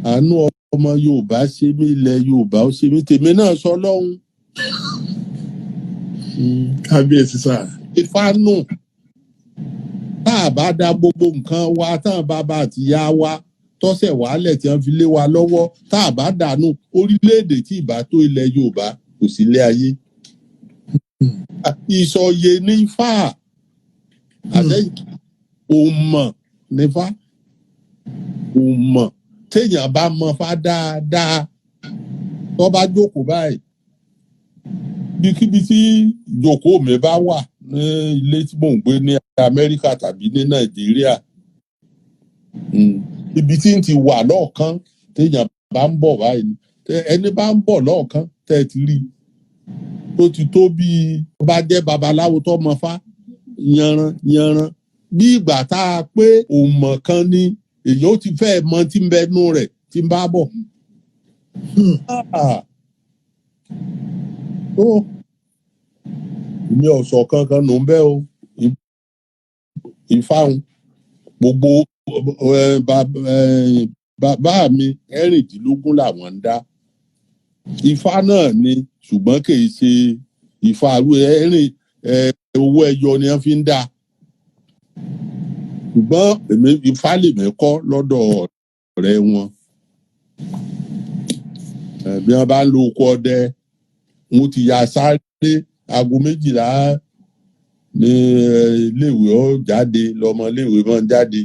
àánú ọmọ Yorùbá ṣe mí, ilẹ̀ Yorùbá ó ṣe mí, tèmi náà sọ lọ́hùn. Kábíyèsí sà. Ifá nù tá a bá dá gbogbo nǹkan wa tá a bàbá àti ìyá wa tọ́sẹ̀ wàhálẹ̀ tí wọ́n fi lé wa lọ́wọ́ tá a bá dànù orílẹ̀-èdè tí ìbá tó ilẹ̀ Yorùbá kò sí ilé ayé. Ìsọ̀yè ní Ifá àtẹ̀yìn òmọ̀ nífá òmọ̀ téèyàn bá mọ Fá dáadáa tó bá jókòó báyìí bíkíbi tí ìjókòó mi bá wà ní ilé tí mò ń gbé ní Amẹ́ríkà tàbí ní Nàìjíríà ibi tí ń ti wà lọ́ọ̀kan téèyàn bá ń bọ̀ báyìí ẹni bá ń bọ̀ lọ́ọ̀kan tẹ́ ẹ ti rí tó ti tó bí bá jẹ́ babaláwo tó mọ Fá yanran bí ìgbà tá a pé òmọ̀ kan ni èyí ó ti fẹ́ mọ tí ń bẹnu rẹ̀ tí ń bá bọ̀. Mi ò sọ kankan nù ń bẹ́ o ìfáhùn gbogbo bàbá mi ẹ̀rìndínlógún làwọn ń dá Ifá náà ni ṣùgbọ́n kì í ṣe Ifá owó ẹyọ ni wọ́n fi ń dá ṣùgbọ́n èmi Ifá lèmi kọ́ lọ́dọ̀ ọ̀rẹ́ wọn bí wọ́n bá ń lo oko ọdẹ wọn ti ya sáré aago 12 ní iléèwé ó jáde lọmọ iléèwé máa ń jáde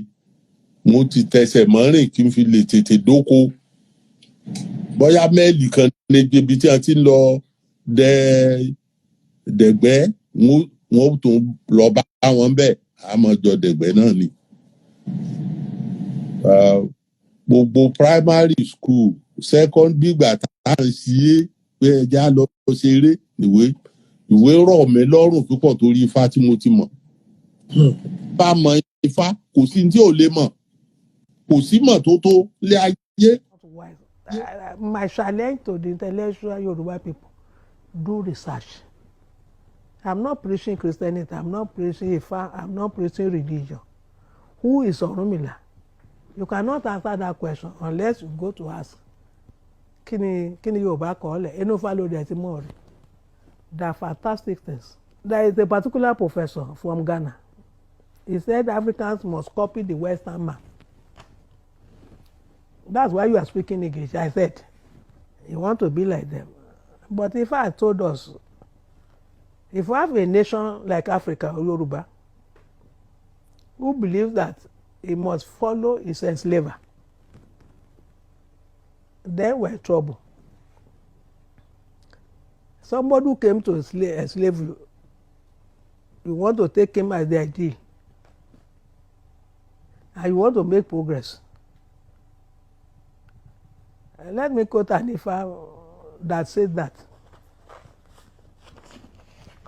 mo ti tẹsẹ̀ mọ́rìn kí n fi lè tètè dóko bóyá mẹ́ẹ̀lì kan ní ibi tí a ti ń lọ dẹ̀gbẹ́ wọn tó lọ bá wọn bẹ́ẹ̀ àmọ́jọ dẹ̀gbẹ́ náà ni. Gbogbo primary school secondary gbà tá à ń ṣiyé pé ẹja lọ ṣeré ìwé rọ̀ mí lọ́rùn púpọ̀ torí Ifá tí mo ti mọ̀. Bá mọ Ifá kò sí tí ò lè mọ̀ kò sí mọ̀ tó lé ayé. My challenge to the intellectual Yoruba people, do research. I'm not preaching Christianity, I'm not preaching Ifá, I'm not preaching religion. Who is Ọ̀rúnmìlà? You cannot answer that question unless you go to ask. Kí ni Yorùbá kọ́ lẹ̀? Inú Ifá lórí ẹ̀ tí mọ̀ rí. They are fantastic things. There is a particular professor from Ghana. He said Africans must copy the Western man. That's why you are speaking English. I said, you want to be like them. But if I told us, if we have a nation like Africa or Yoruba, who believes that he must follow his enslaver, then we're in trouble. Somebody who came to enslave you, you want to take him as the ideal, and you want to make progress. Let me quote an Ifá that says that.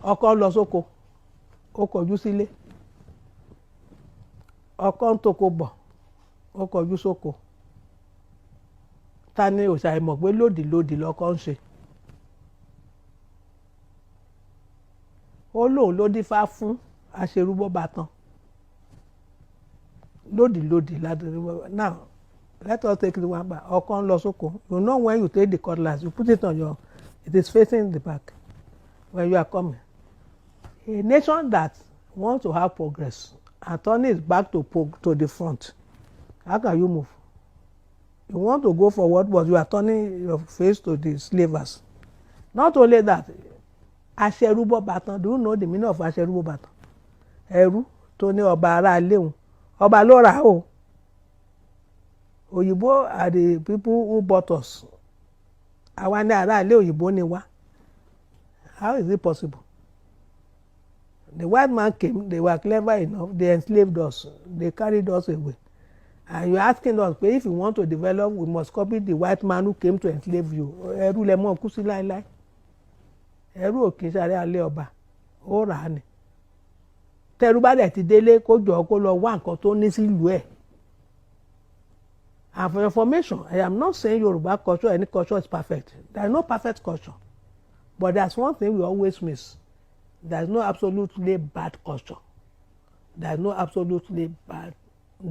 Ọkọ lọ sóko, ó kọjú sílé. Ọkọ ń toko bọ̀, ó kọjú sóko. Ta ni òṣà ìmọ̀ pé lòdì lọkọ ń ṣe. Ó lóun ló dífá fún aṣerúbọ̀bàtàn. Lòdì ládùúgbò. Now, let us take it one by ọkọ ń lọ sóko. You know when you take the cutlass, you put it on it is facing the back when you are coming. A nation that wants to have progress and turn its back to the front, how can you move? You want to go forward, but you are turning your face to the slavers. Not only that, aṣerúbọ̀bàtàn, do you know the meaning of aṣerúbọ̀bàtàn? Ẹrú tó ní ọba ará ilé òun, ọba ló rà ó. Òyìnbó are the people who bought us. Àwa ní ará ilé òyìnbó ni wá. How is it possible? The white man came, they were clever enough, they enslaved us, they carried us away. And you're asking us, if you want to develop, we must copy the white man who came to enslave you. Ẹrú lẹ mọ́ kú sí láíláí. Ẹrú ò kì í ṣaré alẹ́ ọba, ó rà á ni. Tẹ́rú bá dẹ̀ ti délé kó jọ kó lọ wá nǹkan tó ní sílùú ẹ̀. And for your information, I am not saying Yoruba culture, any culture is perfect. There is no perfect culture. But there's one thing we always miss. There is no absolutely bad culture. There is no absolutely bad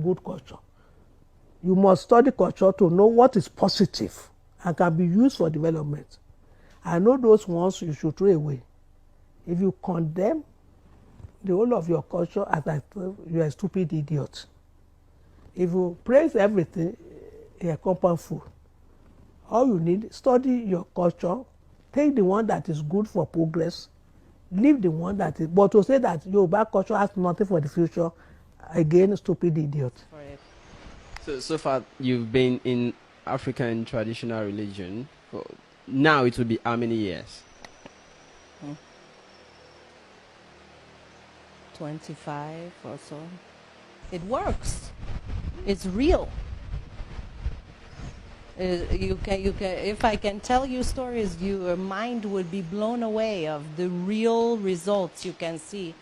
good culture. You must study culture to know what is positive and can be used for development. I know those ones you should throw away. If you condemn the whole of your culture as you are a stupid idiot. If you praise everything, you're a compound fool. All you need, study your culture, take the one that is good for progress, leave the one that is, but to say that Yoruba culture has nothing for the future, again, stupid idiot. So far, you've been in African traditional religion. Now it will be how many years? 25 or so. It works. It's real. You can. If I can tell you stories, your mind would be blown away of the real results you can see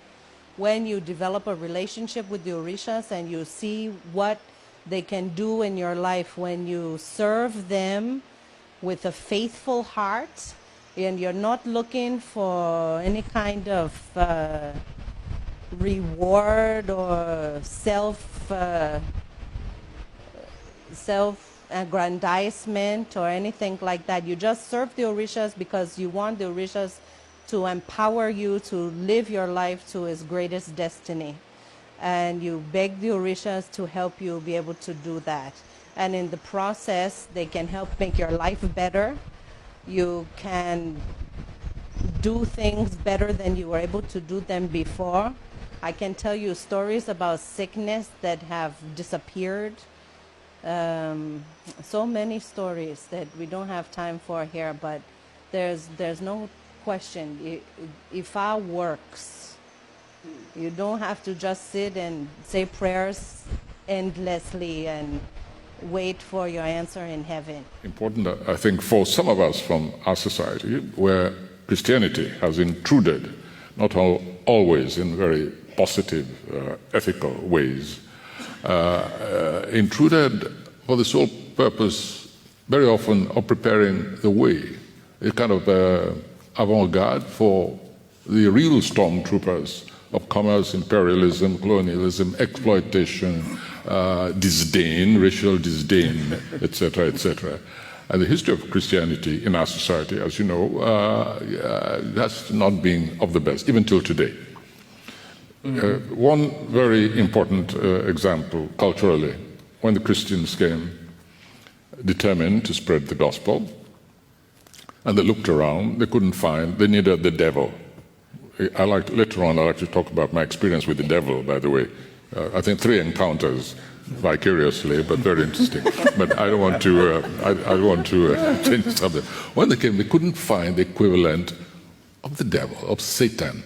when you develop a relationship with the Orishas and you see what they can do in your life when you serve them with a faithful heart and you're not looking for any kind of reward or self-aggrandizement or anything like that. You just serve the Orishas because you want the Orishas to empower you to live your life to its greatest destiny. And you beg the Orishas to help you be able to do that. And in the process, they can help make your life better. You can do things better than you were able to do them before. I can tell you stories about sickness that have disappeared. So many stories that we don't have time for here, but there's no question. Ifa works. You don't have to just sit and say prayers endlessly and wait for your answer in heaven. Important, I think, for some of us from our society, where Christianity has intruded, not always in very positive, ethical ways, intruded for the sole purpose, very often, of preparing the way, a kind of avant-garde for the real stormtroopers of commerce, imperialism, colonialism, exploitation, disdain, racial disdain, etc., etc. And the history of Christianity in our society, as you know, has not been of the best, even till today. One very important example culturally, when the Christians came determined to spread the gospel, and they looked around, they couldn't find, they needed the devil. Later on, I'll actually talk about my experience with the devil, by the way. I think 3 encounters, vicariously, but very interesting. But I don't want to, change the subject. When they came, they couldn't find the equivalent of the devil, of Satan.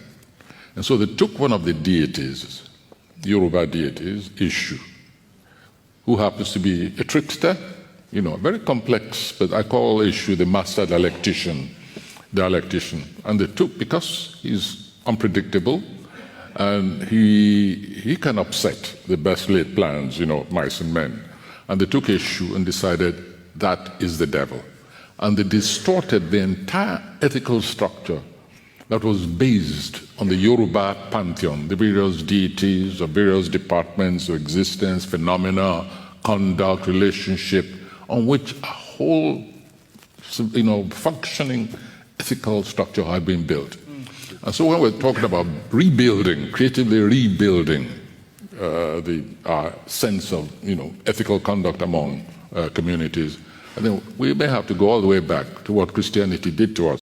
And so they took one of the deities, Yoruba deities, Ishu, who happens to be a trickster, very complex, but I call Ishu the master dialectician. And they took, because he's unpredictable, and he can upset the best laid plans, mice and men. And they took Ishu and decided that is the devil. And they distorted the entire ethical structure that was based on the Yoruba pantheon, the various deities of various departments of existence, phenomena, conduct, relationship, on which a whole, functioning ethical structure had been built. And so when we're talking about rebuilding, creatively rebuilding our sense of ethical conduct among communities, I think we may have to go all the way back to what Christianity did to us.